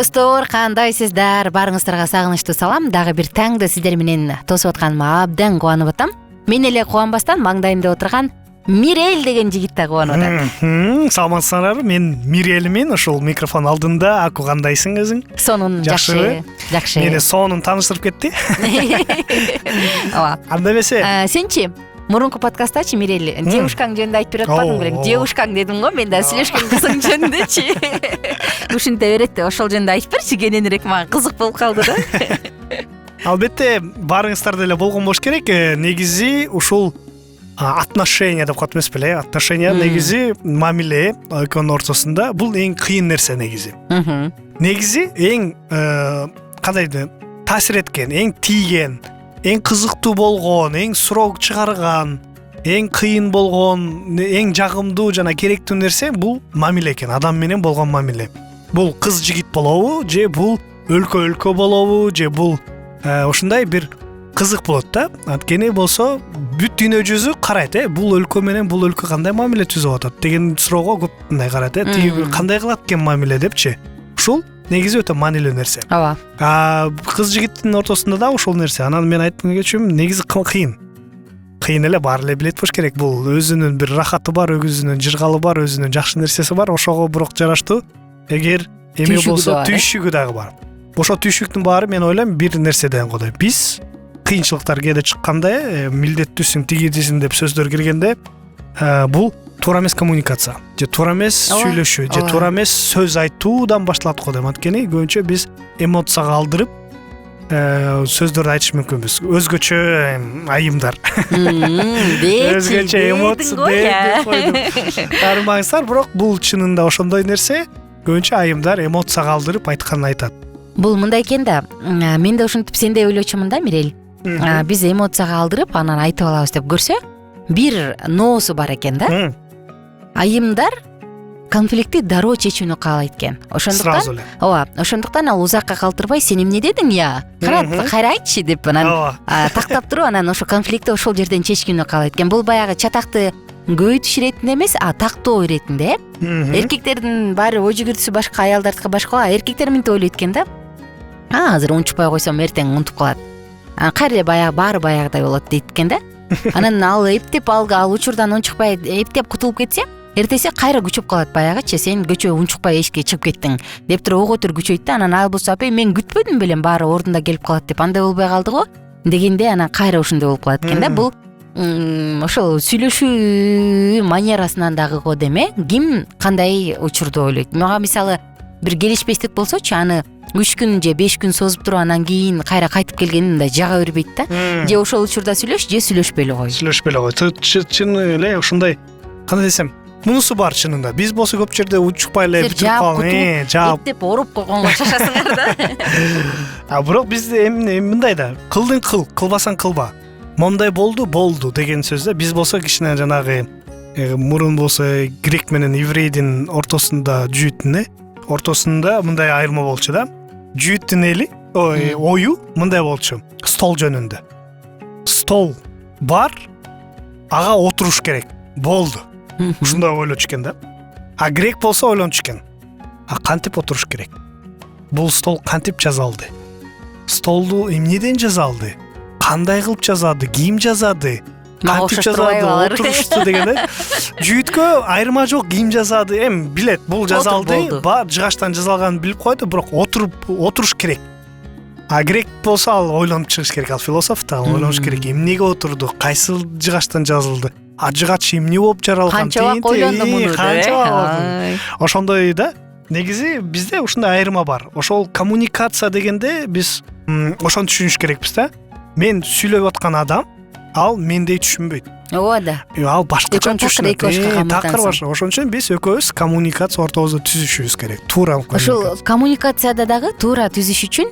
Достор, кандайсыздар? Барыңыздарга сагынычтуу салам. Дагы бир таңды сиздер менен тосуп атканыма абдан кубанып атам. Мен эле кубанбастан маңдайымда отурган Мирель деген жигит да кубанып атат. Саламатсыңарбы? Мен Мирелмен ушул микрофон алдында. Аку кандайсың өзүң? Сонун жакшы. Мени сонун тааныштырып кетти. Ооба. Анда эмесе? Сенчи? Мурунку подкасттачы Мирель девушкаң жөнүндө айтып берип атпадың белең? Девушкаң дедим го, мен да сүйлөшкөн кызың жөнүндөчү. Ушинте берет деп ошол жөнүндө айтып берчи, кененирээк мага кызык болуп калды да. Албетте, барыңыздарда эле болгон болуш керек. Негизи ушул отношения деп коет эмес беле? Отношения негизи мамиле экөөнүн ортосунда бул эң кыйын нерсе негизи. Негизи эң кандай таасир эткен, эң тийген, эң кызыктуу болгон, эң суроо чыгарган, эң кыйын болгон, эң жагымдуу жана керектүү нерсе бул мамиле экен, адам менен болгон мамиле. Бул кыз жигит болобу, же бул өлкө болобу, же бул ушундай бир кызык болот да. Анткени болсо бүт дүйнө жүзү карайт, бул өлкө менен бул өлкө кандай мамиле түзүп атат деген суроого көп мындай карайт, тиги кандай кылат экен мамиле депчи. Ушул негизи өтө маанилүү нерсе. Ооба. Кыз жигиттин ортосунда да ушул нерсе. Анан мен айтып кетчүмүн, негизи кыйын. Кыйын эле, баары эле билет болуш керек. Бул өзүнүн бир рахаты бар, өзүнүн жыргалы бар, өзүнүн жакшы нерсеси бар. Ошого бирок жараштуу. Эгер эме болсо түйшүгү дагы бар. Ошо түйшүктүн баары мен ойлойм бир нерседен кодой. Биз кыйынчылыктар кээде чыкканда, милдеттүүсүң, тигидисиң деп сөздөр киргенде, бул туура эмес коммуникация, же туура эмес сүйлөшүү, же туура эмес сөз айтуудан башталат го дейм. Анткени көбүнчө биз эмоцияга алдырып сөздөрдү айтыш мүмкүнбүз. Өзгөчө айымдар. Өзгөчө эмоция деп кармаңыздар, бирок бул чынында ошондой нерсе. Көбүнчө айымдар эмоцияга алдырып айтканын айтат. Бул мындай экен да, мен да ушинтип сендей ойлочумун да, Мирель. Биз эмоцияга алдырып анан айтып алабыз деп көрсө, бир ноосу бар экен да. Айымдар конфликтти дароо чечүүнү каалайт экен. Ошондуктан, ошондуктан ал узакка калтырбай, сен эмне дедиң я? Кайра айтчы деп анан тактап туруп, анан ошо конфликтти ошол жерден чечкенди каалайт экен. Бул баягы чатакты көбөйтүш иретинде эмес, тактоо иретинде. Эркектердин баары ой жүгүртүүсү башка, аялдардыкы башка. Эркектер мынтип ойлойт экен да. Азыр унчукпай койсом эртең унутуп калат. Кайра эле баягы баары баягыдай болот дейт экен да. Анан ал эптеп ал учурдан унчукпай эптеп кутулуп кетсе, эртеси кайра күчөп калат баягычы. Сен көчө унчукпай эшикке чыгып кеттиң деп туруп ого өтөр күчөйт да. Анан ал болсо, апай мен күтпөдүм белем, баары ордунда келип калат деп. Андай болбой калды го дегенде анан кайра ушундай болуп калат экен да. Бул ошол сүйлөшүү манерасынан дагы го деме. Ким кандай учурду ойлойт. Мага мисалы бир келишпестик болсочу, аны 3 күн же 5 күн созуп туруп анан кийин кайра кайтып келгенин да жага бербейт да. Же ошол учурда сүйлөш, же сүйлөшпөй эле кой. Сүйлөшпөй эле кой. Чын эле ушундай, кандай десем, мунусу бар чынында. Биз болсо көп жерде учукпай эле бүтүп калган, жаап деп оруп койгонго шашасыңар да. Бирок бизде мындай да, кылдың кыл, кылбасаң кылба. Момундай болду деген сөз да. Биз болсо кичине жанагы мурун болсо грек менен еврейдин ортосунда, жүйүттүн ортосунда мындай айырма болчу да. Жүйүттүн эли, ою мындай болчу. Стол жөнүндө. Стол бар, ага отуруш керек. Болду. Ушундай ойлочу экен да. Грек болсо ойлончу экен. Кантип отуруш керек? Бул стол кантип жасалды? Столду эмнеден жасалды? Кандай кылып жасады? Ким жасады? Кантип жасады? Отурушту деген жүйүткө айырма жок, ким жасады? Билет, бул жасалды, бар жыгачтан жасалганын билип койду, бирок отуруш керек. Грек болсо ал ойлонуп чыгыш керек, ал философ да ойлонуш керек. Эмнеге отурду? Кайсы жыгачтан жазылды? Жыгач эмне болуп жаралган? Канчалык ойлонду муну деп. Ошондой да. Негизи бизде ушундай айырма бар. Ошол коммуникация дегенде биз ошону түшүнүш керекпиз да. Мен сүйлөп аткан адам, ал мендей түшүнбөйт. Ооба да. Ал башкача түшүнөт. Такыр башка. Ошон үчүн биз экөөбүз коммуникация ортобузду түзүшүбүз керек. Туура коммуникация. Ошол коммуникацияда дагы туура түзүш үчүн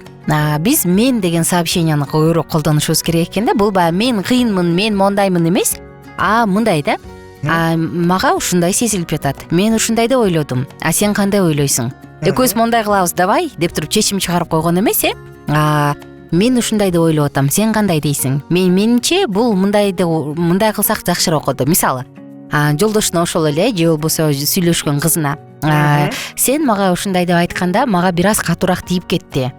биз мен деген сообщенияны көбүрөөк колдонушубуз керек экен да. Бул баягы мен кыйынмын, мен мондаймын эмес, мындай да. Мага ушундай сезилип жатат. Мен ушундай деп ойлодум. Сен кандай ойлойсуң? Экөөбүз мондай кылабыз, давай деп туруп чечим чыгарып койгон эмес, мен ушундай деп ойлоп атам, сен кандай дейсиң? Менимче бул мындай кылсак жакшыраак болот. Мисалы, жолдошуна ошол эле же болбосо сүйлөшкөн кызына Сен мага ушундай деп айтканда мага бир аз катуураак тийип кетти.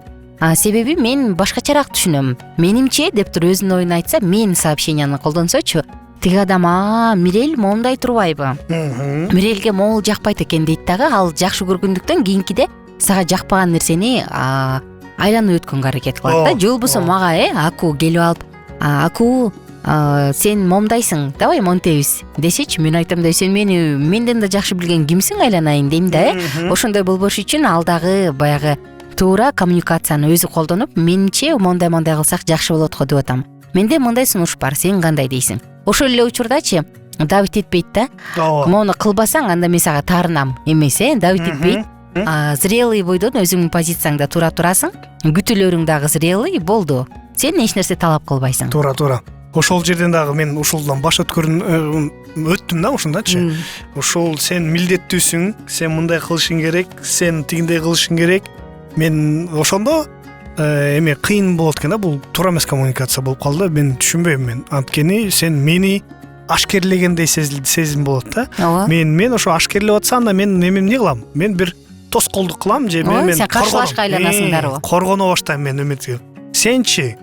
Себеби мен башкачараак түшүнөм. Менимче деп туруп өзүнүн оюн айтса, мен сообщенияны колдонсочу, тиги адам Мирель моундай турбайбы? Мирелге могул жакпайт экен дейт дагы. Ал жакшы көргөндүктөн кийинкиде сага жакпаган нерсени айланып өткөнгө аракет кылат да. Же болбосо мага Аку келип алып, Аку сен момдайсың, давай монтебиз десечи, мен айтам да, сен менден да жакшы билген кимсиң, айланайын дейм да. Ошондой болбош үчүн ал дагы баягы туура коммуникацияны өзү колдонуп, менимче мондай кылсак жакшы болот го деп атам. Менде мындай сунуш бар, сен кандай дейсиң? Ошол эле учурдачы Давид этпейт да. Мону кылбасаң, анда мен сага таарынам эмес, Давид этпейт. Зрелый бойдон өзүңдүн позицияңда тура турасың, күтүүлөрүң дагы зрелый болду. Сен эч нерсе талап кылбайсың. Туура. Ошол жерден дагы мен ушулдан баш өттүм да, ошондачы. Ушул сен милдеттүүсүң, сен мындай кылышың керек, сен тигиндей кылышың керек. Мен ошондо эме кыйын болот экен да, бул туура эмес коммуникация болуп калды. Мен түшүнбөйм мен. Анткени сен мени ашкерлегендей сезим болот да. Мен ошо ашкерлеп атса, анда мен эмем эмне кылам? Мен бир тоскоолдук кылам же мен сен каршылашка айланасың дароо. Коргоно баштайм мен үмүтү. Сенчи,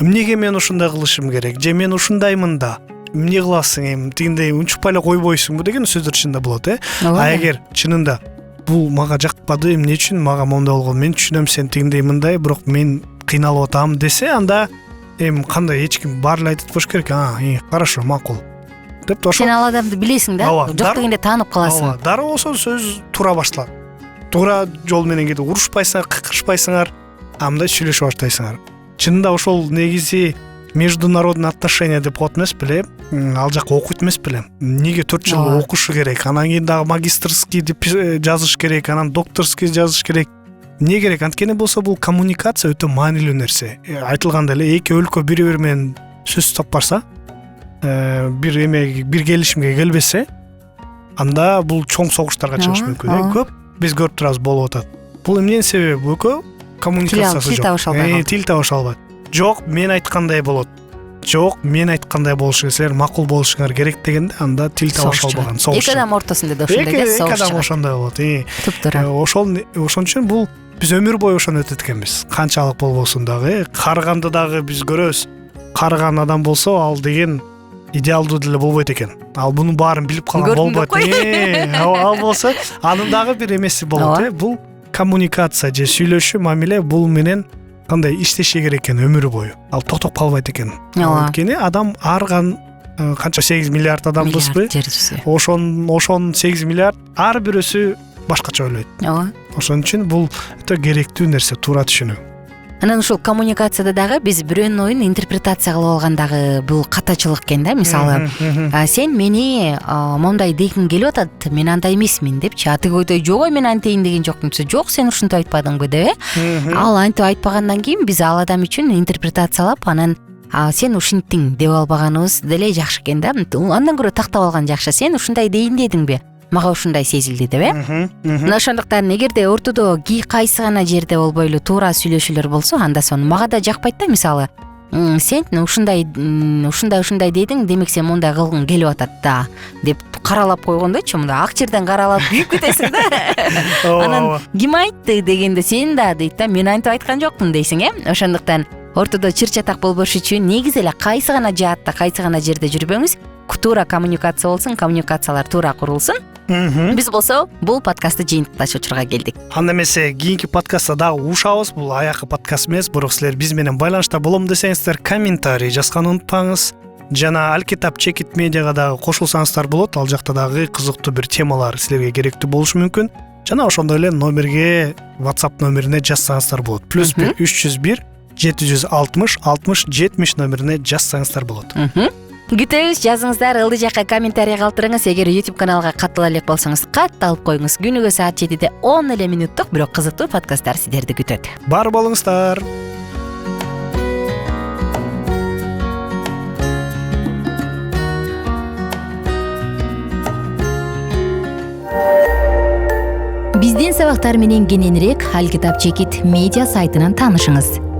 эмнеге мен ушундай кылышым керек? Же мен ушундаймын да. Эмне кыласың тигиндей унчукпай эле койбойсуңбу деген сөздөр чынында болот, эгер чынында бул мага жакпады, эмне үчүн мага моундай болгон, мен түшүнөм сен тигиндей мындай, бирок мен кыйналып атам десе, анда кандай эч ким баары эле айтып коюш керек. Хорошо, макул деп ошо. Сен ал адамды билесиң да, жок дегенде таанып каласың. Дароо болсо сөз туура башталат. Туура жол менен кетип урушпайсыңар, кыкырышпайсыңар, мындай сүйлөшүп баштайсыңар. Чынында ошол негизи международный отношения деп коет эмес беле? Ал жака окуйт эмес беле? Неге 4 жыл окушу керек? Анан кийин дагы магистрский деп жазыш керек, анан докторский жазыш керек. Эмне керек? Анткени болсо бул коммуникация өтө маанилүү нерсе. Айтылгандай эле, эки өлкө бири-бири менен сөз таппаса, бир келишимге келбесе, анда бул чоң согуштарга чыгышы мүмкүн. Көп биз көрүп турабыз болуп атат. Бул эмненин себеби? Бул коммуникациясы жок. Тил табыша албайт. Жок, мен айткандай болот. Жок, мен айткандай болушуңар, силер макул болушуңар керек дегенде, анда тил табыша албаган согуш. Эки адам ортосунда да ошондой согуш. Эки адам ошондой болот. Туптуура. Ошон үчүн бул биз өмүр бою ошону өтөт экенбиз. Канчалык болбосун дагы, карыганды дагы биз көрөбүз. Карыган адам болсо, ал деген идеалдуу деле болбойт экен. Ал мунун баарын билип калган болбойт. Ал болсо, анын дагы бир эмеси болот. Бул коммуникация же сүйлөшүү мамиле, бул менен кандай иштеше керек экен өмүрү бою. Ал токтоп калбайт экен. Анткени адам арган канча 8 миллиард адамбызбы? Ошон 8 миллиард ар бирөөсү башкача ойлойт. Ошон үчүн бул өтө керектүү нерсе, туура түшүнүү. Анан ушул коммуникацияда дагы биз бирөөнүн оюн интерпретация кылып алгандагы бул катачылык экен да. Мисалы, сен мени моундай дегиң келип атат, мен андай эмесмин депчи. Тиги ойдой жок, мен антейин деген жокмун десе, жок, сен ушинтип айтпадыңбы деп. Ал антип айтпагандан кийин биз ал адам үчүн интерпретациялап, анан сен ушинттиң деп албаганыбыз деле жакшы экен да. Андан көрө тактап алган жакшы. Сен ушундай дейин дедиңби? Мага ушундай сезилди деп. Мына ошондуктан эгерде ортодо кайсы гана жерде болбой эле туура сүйлөшүүлөр болсо, анда сон мага да жакпайт да. Мисалы, сен ушундай дедиң, демек сен мындай кылгың келип атат да деп каралап койгондойчу, мындай ак жерден каралап күйүп кетесиң да. Анан ким айтты дегенде, сен да дейт да, мен антип айткан жокмун дейсиң. Ошондуктан ортодо чыр-чатак болбош үчүн негизи эле кайсы гана жаатта, кайсы гана жерде жүрбөңүз, туура коммуникация болсун, коммуникациялар туура курулсун. Биз болсо бул подкастты жыйынтыкташ учурга келдик. Анда эмесе кийинки подкастта дагы угушабыз. Бул аякы подкаст эмес, бирок силер биз менен байланышта болом десеңиздер, комментарий жазганы унутпаңыз. Жана Алкитап Чекит медиага дагы кошулсаңыздар болот. Ал жакта дагы кызыктуу бир темалар силерге керектүү болушу мүмкүн. Жана ошондой эле номерге, WhatsApp номерине жазсаңыздар болот. +1 301 760 60 70 номерине жазсаңыздар болот. Күтөбүз, жазыңыздар, ылдый жакка комментарий калтырыңыз. Эгер YouTube каналга каттала элек болсоңуз, катталып коюңуз. Күнүгө саат 7-де 10 эле минуттук бирок кызыктуу подкасттар сиздерди күтөт. Бар болуңуздар. Биздин сабактар менен кененирээк Алкитап Чекит медиа сайтынан таанышыңыз.